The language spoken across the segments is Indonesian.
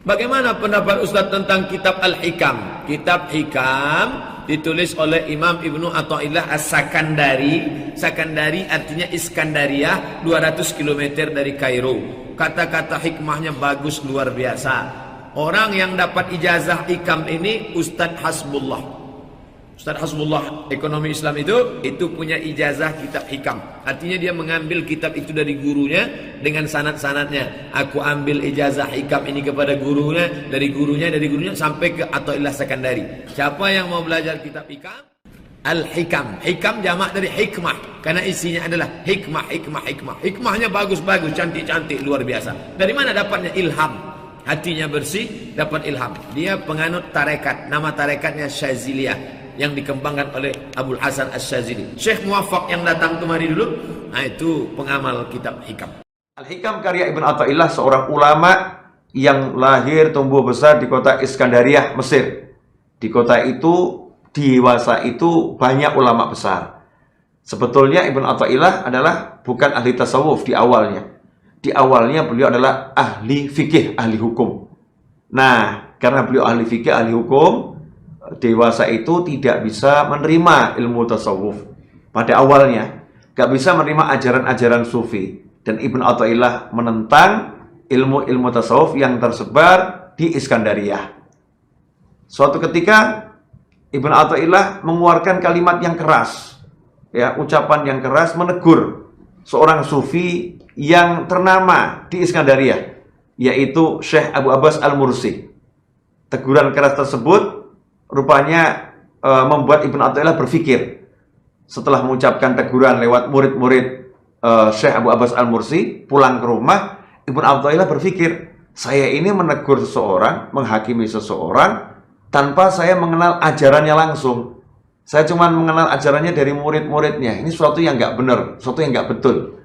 Bagaimana pendapat Ustaz tentang kitab Al-Hikam? Kitab Hikam ditulis oleh Imam Ibnu Athaillah As-Sakandari. Sakandari artinya Iskandariah, 200 km dari Kairo. Kata-kata hikmahnya bagus luar biasa. Orang yang dapat ijazah Hikam ini Ustaz Hasbullah. Ustaz Hasbullah ekonomi Islam itu punya ijazah kitab Hikam. Artinya dia mengambil kitab itu dari gurunya dengan sanad-sanadnya. Aku ambil ijazah Hikam ini kepada gurunya, dari gurunya sampai ke Athaillah Sakandari. Siapa yang mau belajar kitab Hikam? Al-Hikam. Hikam jamak dari hikmah, karena isinya adalah hikmah. Hikmahnya bagus-bagus, cantik-cantik, luar biasa. Dari mana dapatnya? Ilham. Hatinya bersih, dapat ilham. Dia penganut tarekat. Nama tarekatnya Syaziliyah, yang dikembangkan oleh Abul Hasan Asy-Syadzili. Syekh Muwaffaq yang datang kemari dulu, nah itu pengamal kitab Hikam. Al-Hikam karya Ibn Athaillah, seorang ulama yang lahir tumbuh besar di kota Iskandariah, Mesir. Di kota itu, di Wasa itu banyak ulama besar. Sebetulnya Ibn Athaillah adalah bukan ahli tasawuf di awalnya. Di awalnya beliau adalah ahli fikih, ahli hukum. Nah, karena beliau ahli fikih, ahli hukum, dewasa itu tidak bisa menerima ilmu tasawuf. Pada awalnya gak bisa menerima ajaran-ajaran sufi. Dan Ibn Athaillah menentang ilmu-ilmu tasawuf yang tersebar di Iskandariah. Suatu ketika Ibn Athaillah mengeluarkan kalimat yang keras, ya, ucapan yang keras, menegur seorang sufi yang ternama di Iskandariah, yaitu Syekh Abu Abbas Al-Mursi. Teguran keras tersebut rupanya membuat Ibn Athaillah berpikir. Setelah mengucapkan teguran lewat murid-murid Syekh Abu Abbas Al-Mursi, pulang ke rumah, Ibn Athaillah berpikir, saya ini menegur seseorang, menghakimi seseorang tanpa saya mengenal ajarannya langsung. Saya cuma mengenal ajarannya dari murid-muridnya. Ini sesuatu yang nggak benar, sesuatu yang nggak betul.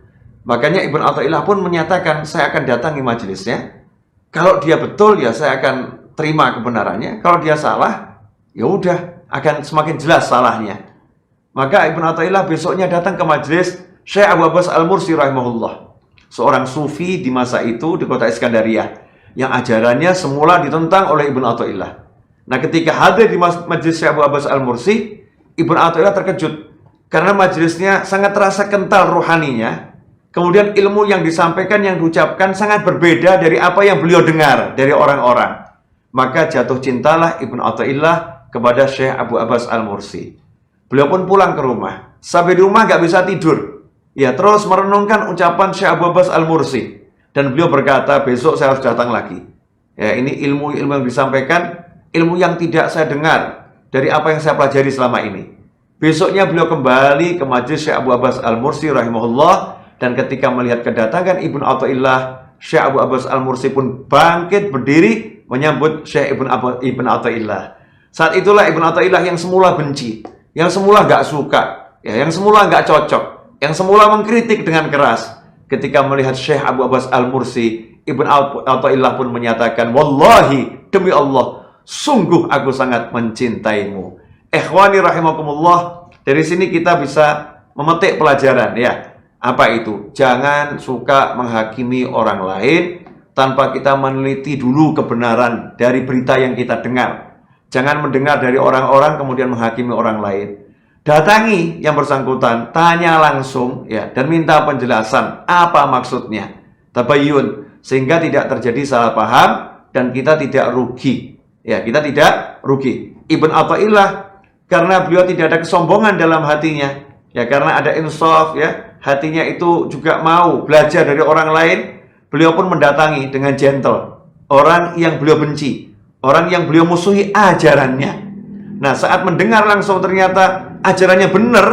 Makanya Ibn Athaillah pun menyatakan, saya akan datangi majelisnya. Kalau dia betul, ya saya akan terima kebenarannya. Kalau dia salah, ya udah, akan semakin jelas salahnya. Maka Ibn Athaillah besoknya datang ke majelis Syekh Abu Abbas Al-Mursi rahimahullah, seorang sufi di masa itu di kota Iskandariah, yang ajarannya semula ditentang oleh Ibn Athaillah. Nah, ketika hadir di majelis Syekh Abu Abbas Al-Mursi, Ibn Athaillah terkejut karena majelisnya sangat terasa kental rohaninya. Kemudian ilmu yang disampaikan, yang diucapkan sangat berbeda dari apa yang beliau dengar dari orang-orang. Maka jatuh cintalah Ibn Athaillah kepada Syekh Abu Abbas Al-Mursi. Beliau pun pulang ke rumah. Sampai di rumah gak bisa tidur. Ya, terus merenungkan ucapan Syekh Abu Abbas Al-Mursi. Dan beliau berkata, besok saya harus datang lagi. Ya, ini ilmu-ilmu yang disampaikan, ilmu yang tidak saya dengar dari apa yang saya pelajari selama ini. Besoknya beliau kembali ke majelis Syekh Abu Abbas Al-Mursi rahimahullah. Dan ketika melihat kedatangan Ibn Athaillah, Syekh Abu Abbas Al-Mursi pun bangkit berdiri menyambut Syekh Ibn Athaillah. Saat itulah Ibn Athaillah yang semula benci, yang semula gak suka, ya, yang semula gak cocok, yang semula mengkritik dengan keras, ketika melihat Syekh Abu Abbas Al-Mursi, Ibn Athaillah pun menyatakan, wallahi, demi Allah, sungguh aku sangat mencintaimu. Ikhwani rahimakumullah, dari sini kita bisa memetik pelajaran, ya. Apa itu? Jangan suka menghakimi orang lain tanpa kita meneliti dulu kebenaran dari berita yang kita dengar. Jangan mendengar dari orang-orang kemudian menghakimi orang lain. Datangi yang bersangkutan, tanya langsung, ya, dan minta penjelasan apa maksudnya. Tabayyun, sehingga tidak terjadi salah paham dan kita tidak rugi. Ya, kita tidak rugi. Ibn Athaillah, karena beliau tidak ada kesombongan dalam hatinya, ya, karena ada insaf, ya, hatinya itu juga mau belajar dari orang lain. Beliau pun mendatangi dengan gentle orang yang beliau benci, orang yang beliau musuhi ajarannya. Nah, saat mendengar langsung ternyata ajarannya benar,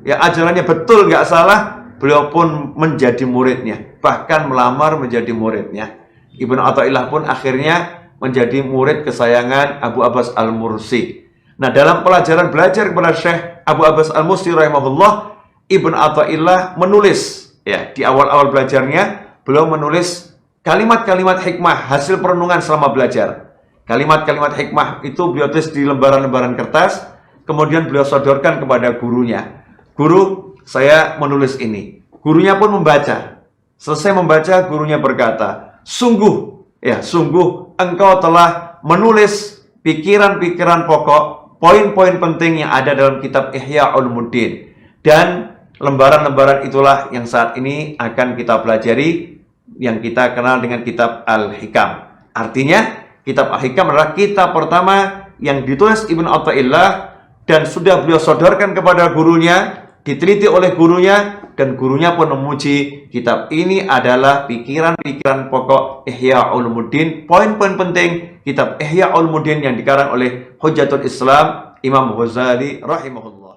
ya, ajarannya betul, nggak salah, beliau pun menjadi muridnya, bahkan melamar menjadi muridnya. Ibn Athaillah pun akhirnya menjadi murid kesayangan Abu Abbas Al-Mursi. Nah, dalam pelajaran belajar kepada Syekh Abu Abbas Al-Mursi rahimahullah, Ibn Athaillah menulis, ya, di awal-awal belajarnya beliau menulis kalimat-kalimat hikmah hasil perenungan selama belajar. Kalimat-kalimat hikmah itu beliau tulis di lembaran-lembaran kertas, kemudian beliau sodorkan kepada gurunya. Guru, saya menulis ini. Gurunya pun membaca. Selesai membaca, gurunya berkata, sungguh, ya, sungguh engkau telah menulis pikiran-pikiran pokok, poin-poin penting yang ada dalam kitab Ihya Ulumuddin. Dan lembaran-lembaran itulah yang saat ini akan kita pelajari, yang kita kenal dengan kitab Al-Hikam. Artinya, kitab Al-Hikam adalah kitab pertama yang ditulis Ibnu Athaillah dan sudah beliau sodorkan kepada gurunya, diteliti oleh gurunya, dan gurunya pun memuji kitab ini adalah pikiran-pikiran pokok Ihya Ulumuddin, poin-poin penting kitab Ihya Ulumuddin yang dikarang oleh Hujjatul Islam Imam Ghazali rahimahullah.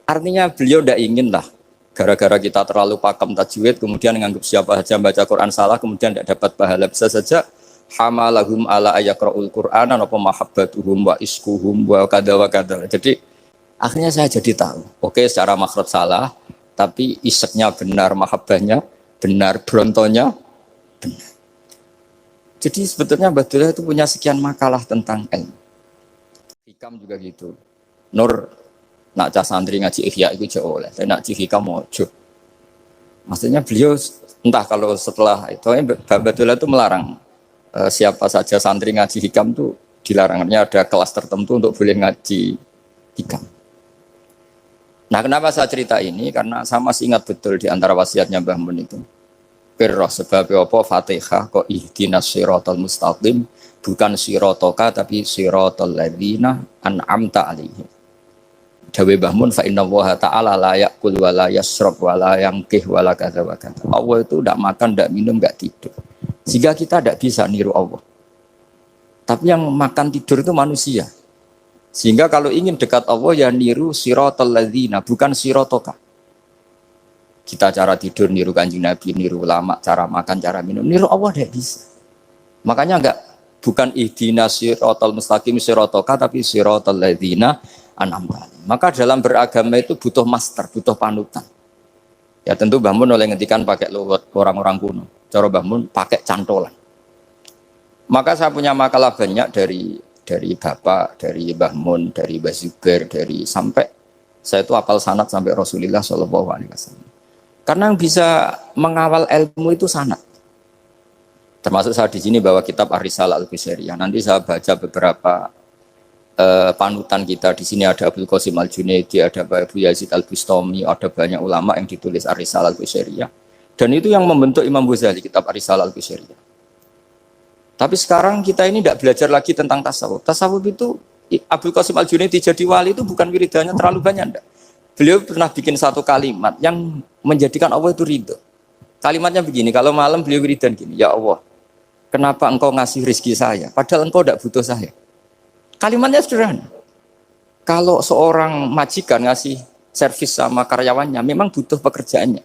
Artinya beliau tidak ingin lah gara-gara kita terlalu pakem tajwid kemudian menganggap siapa saja baca Quran salah kemudian tidak dapat pahala. Bisa saja hamalahum ala ayakra'ul Qur'ana apa mahabbatuhum wa iskuhum wa kada wa kada. Jadi akhirnya saya jadi tahu, oke secara makhraj salah, tapi iseknya benar, mahabbahnya benar, brontonya benar. Jadi sebetulnya Abdullah itu punya sekian makalah tentang ilmu. Hikam juga gitu. Nur nak cah santri ngaji Ihya itu jauh oleh, tapi nak hikam mojo. Maksudnya beliau entah kalau setelah itu Abdullah itu melarang siapa saja santri ngaji hikam tuh dilarangnya ada kelas tertentu untuk boleh ngaji hikam. Nah, kenapa saya cerita ini? Karena saya masih ingat betul di antara wasiatnya Mbah Mun itu. Pirroh sebab apa Fatihah kok ihdinas siratal mustaqim, bukan siratoka tapi siratal ladzina an'amta alaihim. Dawe Mbah Mun fa inna Allaha ta'ala la ya'kul wa la yashrab wa la yanqih wa la kadza wa kadza. Allah itu tidak makan, tidak minum, tidak tidur. Sehingga kita tidak bisa niru Allah. Tapi yang makan tidur itu manusia. Sehingga kalau ingin dekat Allah ya niru siratal ladzina, bukan siratoka. Kita cara tidur niru Kanjeng Nabi, niru ulama, cara makan, cara minum, niru Allah tidak bisa. Makanya bukan ihdinas siratal mustaqim siratoka tapi siratal ladzina an'amta. Maka dalam beragama itu butuh master, butuh panutan. Ya tentu Mbah Mun oleh ngendikan pakai luwet orang-orang kuno. Cara Mbah Mun pakai cantolan. Maka saya punya makalah banyak dari Bapak, dari Mbah Mun, dari Mbah Zubair, dari sampai saya itu hafal sanad sampai Rasulullah SAW. Karena yang bisa mengawal ilmu itu sanad. Termasuk saya di sini bawa kitab Ar-Risalah Al-Qusairiyah. Nanti saya baca beberapa panutan kita. Di sini ada Abdul Qasim Al-Junaidi, ada Abu Yazid Al-Bustami, ada banyak ulama yang ditulis Ar-Risalah Al-Qusairiyah. Dan itu yang membentuk Imam Ghazali, kitab Ar-Risalah Al-Qusairiyah. Tapi sekarang kita ini tidak belajar lagi tentang tasawuf. Tasawuf itu Abdul Qasim Al-Junaidi jadi wali itu bukan wiridannya terlalu banyak, enggak. Beliau pernah bikin satu kalimat yang menjadikan Allah itu ridho. Kalimatnya begini, kalau malam beliau wiridan gini, ya Allah, kenapa engkau ngasih rezeki saya, padahal engkau tidak butuh saya. Kalimatnya sederhana. Kalau seorang majikan ngasih servis sama karyawannya, memang butuh pekerjaannya.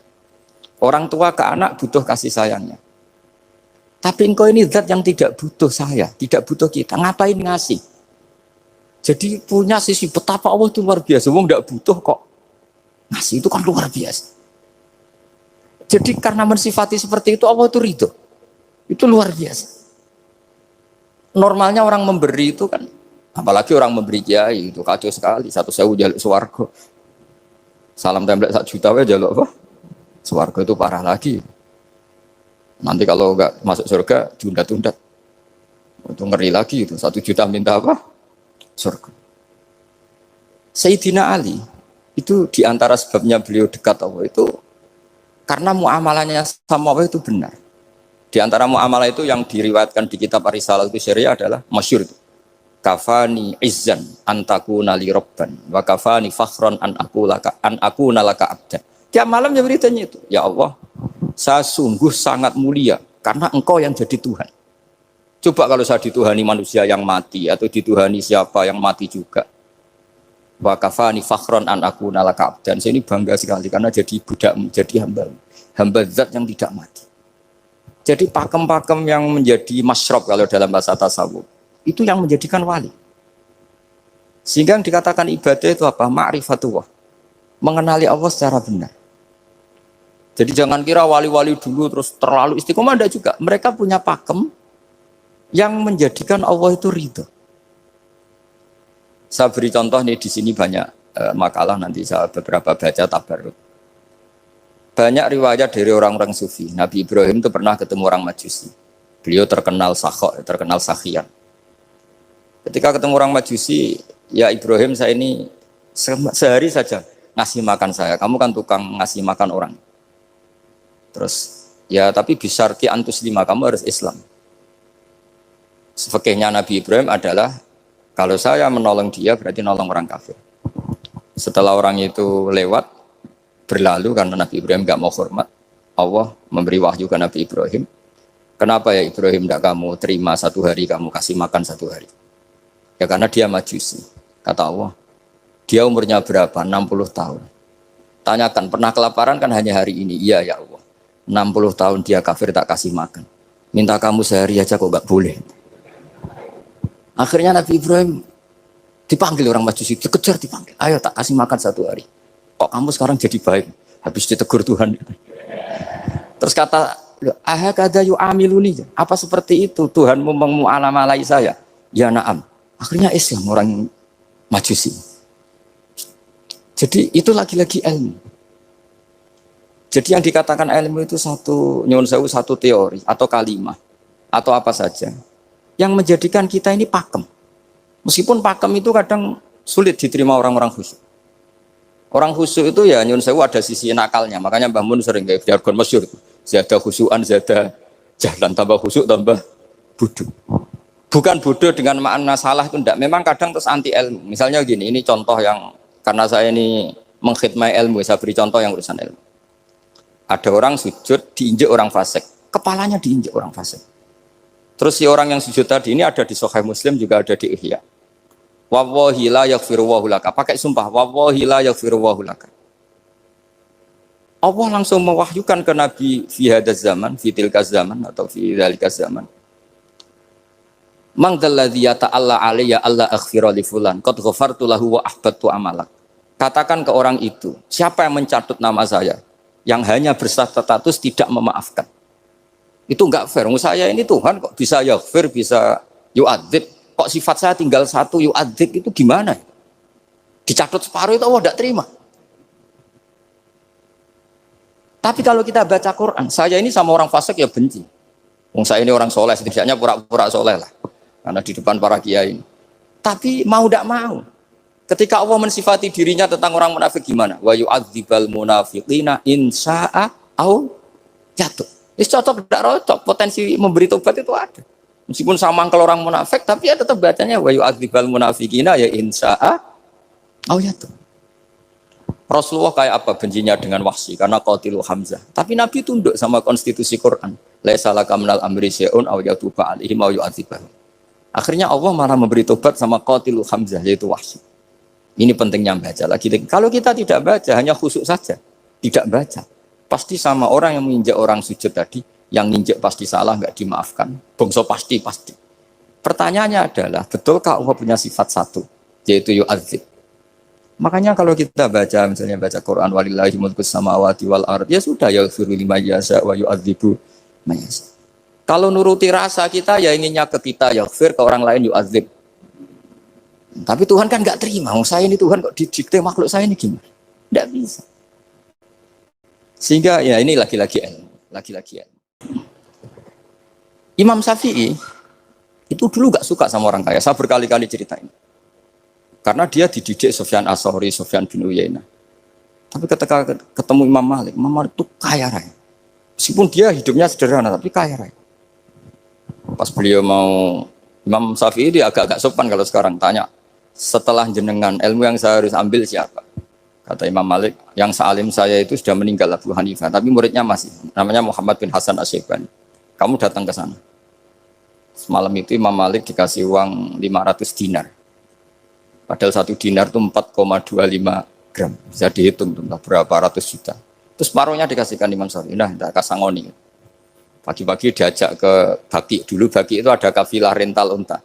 Orang tua ke anak butuh kasih sayangnya. Tapi engkau ini zat yang tidak butuh saya, tidak butuh kita. Ngapain ngasih? Jadi punya sisi betapa Allah itu luar biasa. Wong tidak butuh kok. Ngasih itu kan luar biasa. Jadi karena mensifati seperti itu Allah itu ridho. Itu luar biasa. Normalnya orang memberi itu kan, apalagi orang memberi kiai itu kacau sekali. 1.000 jaluk swarga. Salam template 1 juta aja jaluk apa? Swarga itu parah lagi. Nanti kalau enggak masuk surga tunda-tunda. Itu ngeri lagi itu. 1 juta minta apa? Surga. Sayyidina Ali itu diantara sebabnya beliau dekat Allah itu karena muamalahnya sama Allah itu benar. Di antara muamalah itu yang diriwayatkan di kitab Ar-Risalah Al-Qusairiyah adalah masyhur itu. Kafani izzan antakuna li rabban wa kafani fakhran an akuna laka abdan. Tiap malam dia beritanya itu, ya Allah, saya sungguh sangat mulia karena engkau yang jadi Tuhan. Coba kalau saya dituhani manusia yang mati atau dituhani siapa yang mati juga. Wa kafani fakhran an akuna laka abdan. Saya ini bangga sekali karena jadi budakmu, jadi hamba zat yang tidak mati. Jadi pakem-pakem yang menjadi masyrob kalau dalam bahasa tasawuf itu yang menjadikan wali. Sehingga yang dikatakan ibadah itu apa? Ma'rifatullah. Mengenali Allah secara benar. Jadi jangan kira wali-wali dulu terus terlalu istiqomah, ada juga. Mereka punya pakem yang menjadikan Allah itu ridho. Saya beri contoh nih di sini banyak makalah nanti saya beberapa baca tabarruk. Banyak riwayat dari orang-orang sufi. Nabi Ibrahim itu pernah ketemu orang Majusi. Beliau terkenal sakhok, terkenal sakhian. Ketika ketemu orang Majusi, ya Ibrahim saya ini sehari saja ngasih makan saya. Kamu kan tukang ngasih makan orang. Terus ya tapi bisyarti antus lima, kamu harus Islam. Fikihnya Nabi Ibrahim adalah kalau saya menolong dia berarti nolong orang kafir. Setelah orang itu lewat berlalu karena Nabi Ibrahim nggak mau hormat, Allah memberi wahyu ke Nabi Ibrahim. Kenapa ya Ibrahim tidak kamu terima 1 hari, kamu kasih makan 1 hari? Ya karena dia Majusi. Kata Allah, dia umurnya berapa? 60 tahun. Tanyakan, pernah kelaparan kan hanya hari ini? Iya ya Allah. 60 tahun dia kafir tak kasih makan. Minta kamu sehari aja kok gak boleh. Akhirnya Nabi Ibrahim dipanggil orang Majusi, dikejar dipanggil. Ayo tak kasih makan 1 hari. Kok kamu sekarang jadi baik? Habis ditegur Tuhan. Terus kata, ahakada yu'amiluni, apa seperti itu Tuhanmu mengu'alamalai saya? Ya na'am. Akhirnya Islam orang Majusi. Jadi itu lagi-lagi ilmu. Jadi yang dikatakan ilmu itu nyuwun sewu, satu teori atau kalimat atau apa saja yang menjadikan kita ini pakem. Meskipun pakem itu kadang sulit diterima orang-orang khusyuk. Orang khusyuk itu ya nyuwun sewu ada sisi nakalnya. Makanya Mbah Mun sering kayak jargon masyhur. Zada khusyuan, zada jalan, tambah khusyuk, tambah bodoh. Bukan bodoh dengan makna salah itu enggak. Memang kadang terus anti ilmu. Misalnya gini, ini contoh yang karena saya ini mengkhidmati ilmu, saya beri contoh yang urusan ilmu. Ada orang sujud diinjek orang fasik, kepalanya diinjek orang fasik. Terus si orang yang sujud tadi ini ada di Sahih Muslim, juga ada di Ihya. Wallahi la yaghfiru wallahu laka. Pakai sumpah, wallahi la yaghfiru wallahu laka. Allah langsung mewahyukan ke Nabi fi hadzal zaman, fi tilkaz zaman atau fi dzalikaz zaman. Man dzalladzi yata'alla alayya alla aghfira li fulan qad ghafartu lahu wa ahbattu amalak. Katakan ke orang itu, siapa yang mencatut nama saya yang hanya berstatus tidak memaafkan. Itu enggak fair. Saya ini Tuhan kok bisa yaghfir, bisa yu'adzib. Kok sifat saya tinggal 1 yu'adzib itu gimana? Dicatut separuh itu Allah tidak terima. Tapi kalau kita baca Quran, saya ini sama orang fasik ya benci. Saya ini orang soleh, setidaknya pura-pura soleh lah. Karena di depan para kiai. Tapi mau tidak mau. Ketika Allah mensifati dirinya tentang orang munafik gimana? Wa yu'adzibal munafiqina in sya'a au jatuh. Ini cocok tidak cocok, potensi memberi tobat itu ada. Meskipun sama kalau orang munafik, tapi ya tetap bacanya wa yu'adzibal munafiqina ya in sya'a au jatuh. Rasulullah kayak apa bencinya dengan Wahsy karena qatilu Hamzah. Tapi Nabi tunduk sama konstitusi Quran. Laisa laka minal amri syai'un aw yatuba alaihim aw yu'adzibahum. Akhirnya Allah malah memberi tobat sama qatilu Hamzah yaitu Wahsy. Ini pentingnya baca lagi. Kalau kita tidak baca, hanya khusyuk saja, tidak baca, pasti sama orang yang menginjak orang sujud tadi, yang nginjak pasti salah, nggak dimaafkan. Bongso pasti. Pertanyaannya adalah, betulkah Allah punya sifat 1, yaitu yu'adzib? Makanya kalau kita baca, misalnya baca Quran, walillahi mulkus samawati wal ard, ya sudah, yaghfiru liman yasha wa yu'adzibu man yasha. Kalau nuruti rasa kita, ya inginnya ke kita, yaghfir, ke orang lain yu'adzib. Tapi Tuhan kan nggak terima. Saya ini Tuhan kok didikte makhluk saya ini gimana? Nggak bisa. Sehingga ya ini lagi-lagi ilmu. Imam Syafi'i itu dulu nggak suka sama orang kaya. Saya berkali-kali ceritain. Karena dia dididik Sufyan As-Tsauri, Sufyan bin Uyainah. Tapi ketika ketemu Imam Malik itu kaya raya. Meskipun dia hidupnya sederhana, tapi kaya raya. Pas beliau mau, Imam Syafi'i dia agak-agak sopan kalau sekarang tanya. Setelah jenengan, ilmu yang saya harus ambil siapa? Kata Imam Malik, yang sealim saya itu sudah meninggal Abu Hanifah, tapi muridnya masih, namanya Muhammad bin Hasan Asy-Syaibani. Kamu datang ke sana. Semalam itu Imam Malik dikasih uang 500 dinar. Padahal 1 dinar itu 4,25 gram. Bisa dihitung berapa ratus juta. Terus paruhnya dikasihkan Imam Syafi'i. Nah, tidak kasangoni. Pagi-pagi diajak ke Baki. Dulu Baki itu ada kafilah rental unta.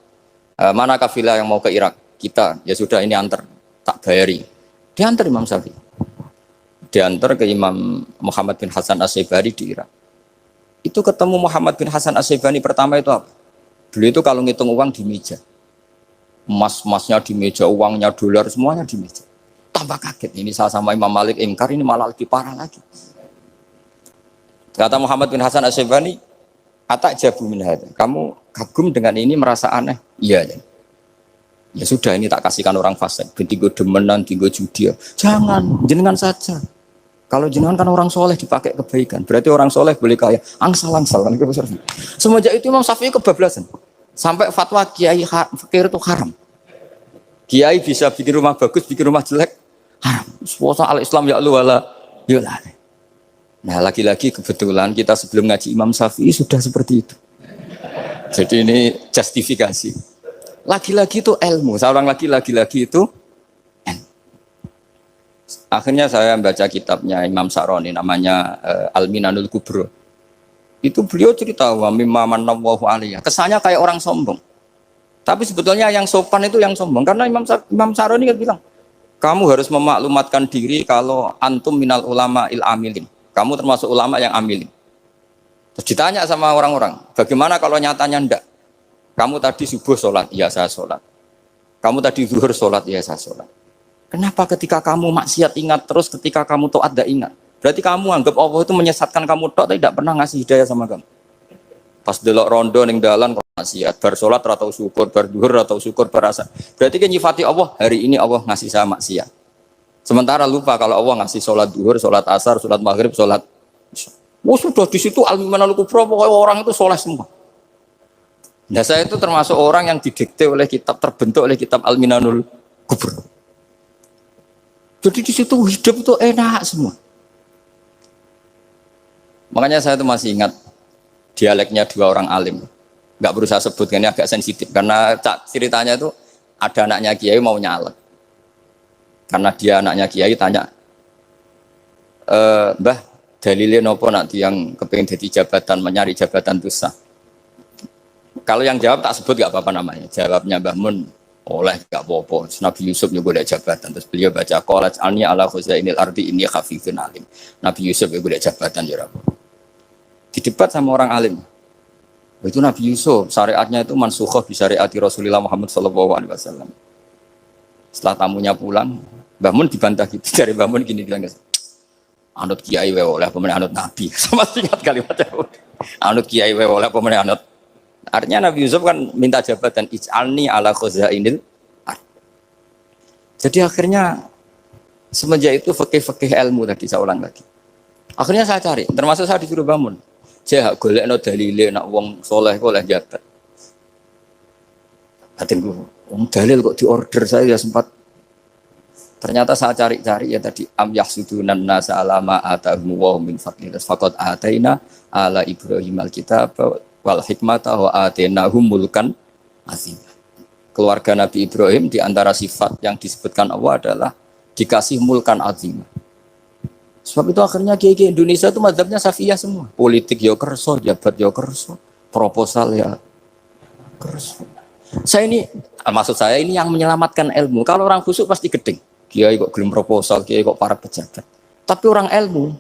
Mana kafilah yang mau ke Irak? Kita, ya sudah ini antar, tak bayari. Diantar Imam Syafi'i. Diantar ke Imam Muhammad bin Hasan Asy-Syaibani di Irak. Itu ketemu Muhammad bin Hasan Asy-Syaibani pertama itu apa? Beliau itu kalau ngitung uang di meja. Emas-emasnya di meja, uangnya dolar, semuanya di meja. Tambah kaget, ini saya sama Imam Malik ingkar, ini malah lebih parah lagi. Kata Muhammad bin Hasan Asy-Syaibani, Atak jabu min hadza. Kamu kagum dengan ini merasa aneh? Iya. Ya sudah ini tak kasihkan orang fasik. Tigo demenan, tigo judi. Jangan, jenengan saja. Kalau jenengan kan orang soleh dipakai kebaikan. Berarti orang soleh boleh kaya. Angsal-angsal kan. Semenjak itu Imam Syafi'i kebablasan. Sampai fatwa kiai fakir itu haram. Kiai bisa bikin rumah bagus, bikin rumah jelek. Haram. Suasa al-Islam ya Allah wala yulah. Nah lagi-lagi kebetulan kita sebelum ngaji Imam Syafi'i sudah seperti itu. Jadi ini justifikasi. Lagi-lagi itu ilmu. Seorang lagi-lagi itu ilmu. Akhirnya saya baca kitabnya Imam Sa'roni namanya Al-Minanul Kubro. Itu beliau cerita wa mimma manallahu alaihi. Kesannya kayak orang sombong. Tapi sebetulnya yang sopan itu yang sombong. Karena Imam Sa'roni kan bilang, kamu harus memaklumatkan diri kalau antum minal ulama il amilin. Kamu termasuk ulama yang amilin. Terus ditanya sama orang-orang, bagaimana kalau nyatanya ndak? Kamu tadi subuh sholat, iya saya sholat. Kamu tadi zuhur sholat, iya saya sholat. Kenapa ketika kamu maksiat ingat terus, ketika kamu taat tidak ingat? Berarti kamu anggap Allah itu menyesatkan kamu tok, tapi tidak pernah ngasih hidayah sama kamu. Pas delok rondo ning dalan kok maksiat, bar sholat atau syukur, bar zuhur atau syukur, bar asar. Berarti kan nyifati Allah, hari ini Allah ngasih saya maksiat. Sementara lupa kalau Allah ngasih sholat duhur, sholat asar, sholat maghrib, sholat. Oh sudah di situ Al-Minanul Kubro, pokoknya orang itu soleh semua. Nah saya itu termasuk orang yang didikte oleh kitab, terbentuk oleh kitab Al-Minanul Kubro. Jadi di situ hidup itu enak semua. Makanya saya itu masih ingat dialeknya dua orang alim. Nggak berusaha sebut, ini agak sensitif karena ceritanya itu ada anaknya kiai mau nyalek. Karena dia anaknya kiai tanya, Mbah, dalilnya nopo nanti yang kepengen jadi jabatan, mencari jabatan itu sah. Kalau yang jawab tak sebut gak apa-apa namanya. Jawabnya Mbah Mun, oleh gak apa-apa. Nabi Yusuf juga ada jabatan. Terus beliau baca, qalat alni ala khuzainil ardi inni khafifun alim. Nabi Yusuf juga ada jabatan. Ya Rabbi. Didebat sama orang alim. Itu Nabi Yusuf, syariatnya itu mansukhoh di syariati Rasulullah Muhammad SAW. Setelah tamunya pulang, Mbah Mun dibantah gitu. Dari Mbah Mun gini bilang, anut kiai wae oleh pemenang anut nabi. Sama ingat kalimatnya. Anut kiai wae oleh pemenang anut. Artinya Nabi Yusuf kan minta jabatan ij'alni ala khuzainil ard. Jadi akhirnya semenjak itu fikih-fikih ilmu tadi saya ulang lagi. Akhirnya saya cari, termasuk saya disuruh Mbah Mun. Saya golekno dalile nak wong soleh kok oleh jabat. Batinku, wong dalil kok diorder saya ya sempat. Ternyata saya cari-cari ya tadi am yahsudunan nasa alama atahum wa min fadlillah faqad ataina ala Ibrahim alkitab wal hikmata wa atainahum mulkan azim. Keluarga Nabi Ibrahim di antara sifat yang disebutkan Allah adalah dikasih mulkan azim. Sebab itu akhirnya kiai Indonesia itu mazhabnya Syafi'iyah semua. Politik ya kerso, jabat ya kerso, proposal ya kerso. Saya ini maksud saya ini yang menyelamatkan ilmu. Kalau orang khusyuk pasti gedeng. Kiai kok gelem proposal, kiai kok para pejabat. Tapi orang ilmu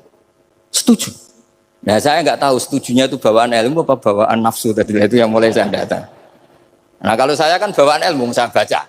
setuju. Nah saya nggak tahu setujunya itu bawaan ilmu apa bawaan nafsu tadi itu yang mulai saya data. Nah kalau saya kan bawaan ilmu saya baca.